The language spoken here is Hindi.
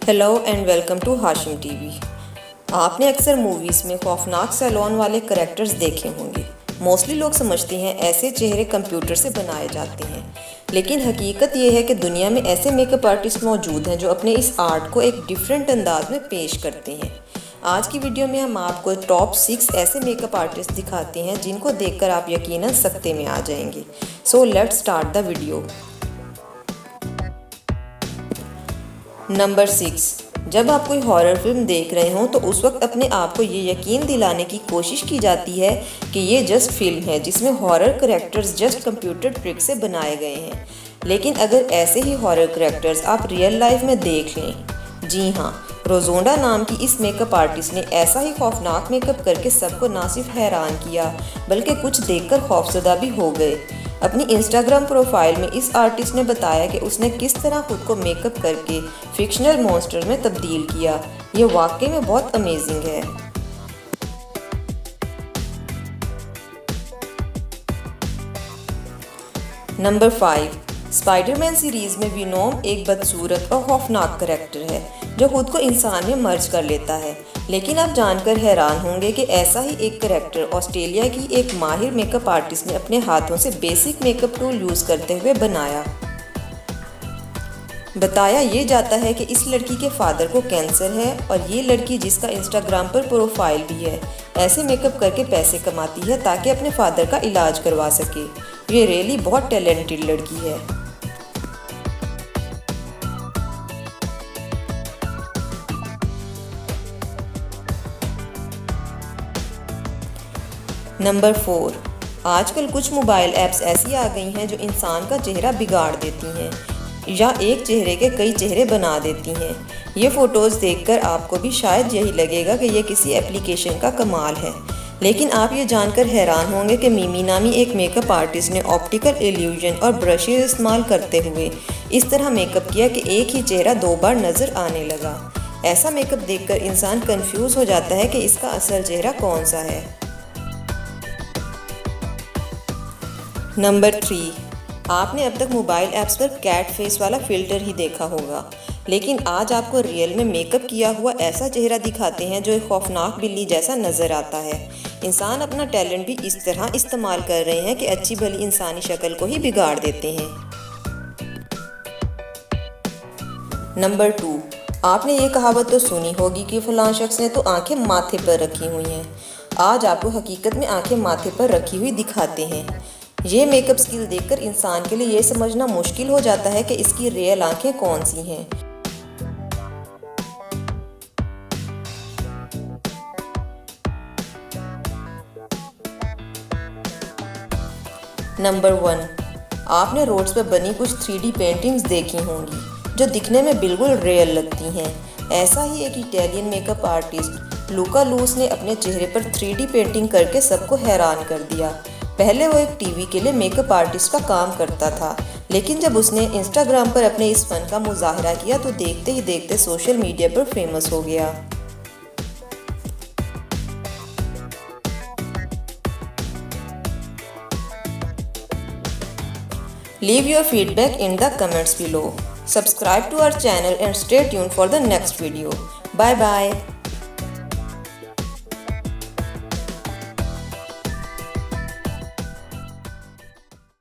Hello and welcome to Hashim TV. आपने अक्सर मूवीज़ में खौफनाक सैलून वाले करैक्टर्स देखे होंगे। मोस्टली लोग समझते हैं ऐसे चेहरे कंप्यूटर से बनाए जाते हैं, लेकिन हकीकत ये है कि दुनिया में ऐसे मेकअप आर्टिस्ट मौजूद हैं जो अपने इस आर्ट को एक डिफरेंट अंदाज में पेश करते हैं। आज की वीडियो में हम आपको टॉप 6 ऐसे मेकअप आर्टिस्ट दिखाते हैं जिनको देखकर आप यकीनन सकते में आ जाएंगे। So let's start the video. Number 6। जब आप कोई हॉरर फिल्म देख रहे हों तो उस वक्त अपने आप को ये यकीन दिलाने की कोशिश की जाती है कि ये जस्ट फिल्म है जिसमें horror characters just computer trick से बनाए गए हैं। लेकिन अगर ऐसे ही हॉरर करैक्टर्स आप रियल लाइफ में देख लें, जी हाँ, रोजोंडा नाम की इस मेकअप आर्टिस्ट ने ऐसा ही खौफनाक मेकअप करके सबको ना सिर्फ हैरान किया बल्कि कुछ देखकर खौफजदा भी हो गए। अपनी इंस्टाग्राम प्रोफाइल में इस आर्टिस्ट ने बताया कि उसने किस तरह खुद को मेकअप करके फिक्शनल मॉन्स्टर में तब्दील किया। ये वाकई में बहुत अमेजिंग है। नंबर 5। स्पाइडरमैन सीरीज में विनोम एक बदसूरत और खौफनाक करैक्टर है जो खुद को इंसान में मर्ज कर लेता है। लेकिन आप जानकर हैरान होंगे कि ऐसा ही एक करैक्टर ऑस्ट्रेलिया की एक माहिर मेकअप आर्टिस्ट ने अपने हाथों से बेसिक मेकअप टूल यूज़ करते हुए बनाया। बताया ये जाता है कि इस लड़की के फादर को कैंसर है और ये लड़की, जिसका इंस्टाग्राम पर प्रोफाइल भी है, ऐसे मेकअप करके पैसे कमाती है ताकि अपने फादर का इलाज करवा सके। ये रियली बहुत टैलेंटेड लड़की है। नंबर 4। आजकल कुछ मोबाइल ऐप्स ऐसी आ गई हैं जो इंसान का चेहरा बिगाड़ देती हैं या एक चेहरे के कई चेहरे बना देती हैं। ये फ़ोटोज़ देखकर आपको भी शायद यही लगेगा कि ये किसी एप्लीकेशन का कमाल है, लेकिन आप ये जानकर हैरान होंगे कि मिमी नामी एक मेकअप आर्टिस्ट ने ऑप्टिकल इल्यूजन और ब्रशेज इस्तेमाल करते हुए इस तरह मेकअप किया कि एक ही चेहरा 2 बार नज़र आने लगा। ऐसा मेकअप देखकर इंसान कंफ्यूज हो जाता है कि इसका असल चेहरा कौन सा है। नंबर 3। आपने अब तक मोबाइल ऐप्स पर कैट फेस वाला फ़िल्टर ही देखा होगा, लेकिन आज आपको रियल में मेकअप किया हुआ ऐसा चेहरा दिखाते हैं जो एक खौफनाक बिल्ली जैसा नज़र आता है। इंसान अपना टैलेंट भी इस तरह इस्तेमाल कर रहे हैं कि अच्छी भली इंसानी शक्ल को ही बिगाड़ देते हैं। नंबर 2। आपने ये कहावत तो सुनी होगी कि फ़लाँ शख्स ने तो आंखें माथे पर रखी हुई हैं। आज आपको हकीकत में आंखें माथे पर रखी हुई दिखाते हैं। ये मेकअप स्किल देखकर इंसान के लिए ये समझना मुश्किल हो जाता है कि इसकी रियल आंखें कौन सी हैं। नंबर 1। आपने रोड्स पर बनी कुछ 3D पेंटिंग्स देखी होंगी जो दिखने में बिल्कुल रियल लगती हैं। ऐसा ही एक इटालियन मेकअप आर्टिस्ट लूका लूस ने अपने चेहरे पर 3D पेंटिंग करके सबको हैरान कर दिया। पहले वो एक टीवी के लिए मेकअप आर्टिस्ट का काम करता था, लेकिन जब उसने इंस्टाग्राम पर अपने इस फन का मुजाहरा किया तो देखते ही देखते सोशल मीडिया पर फेमस हो गया। Leave your feedback in the comments below. Subscribe to our channel and stay tuned for the next video. Bye bye.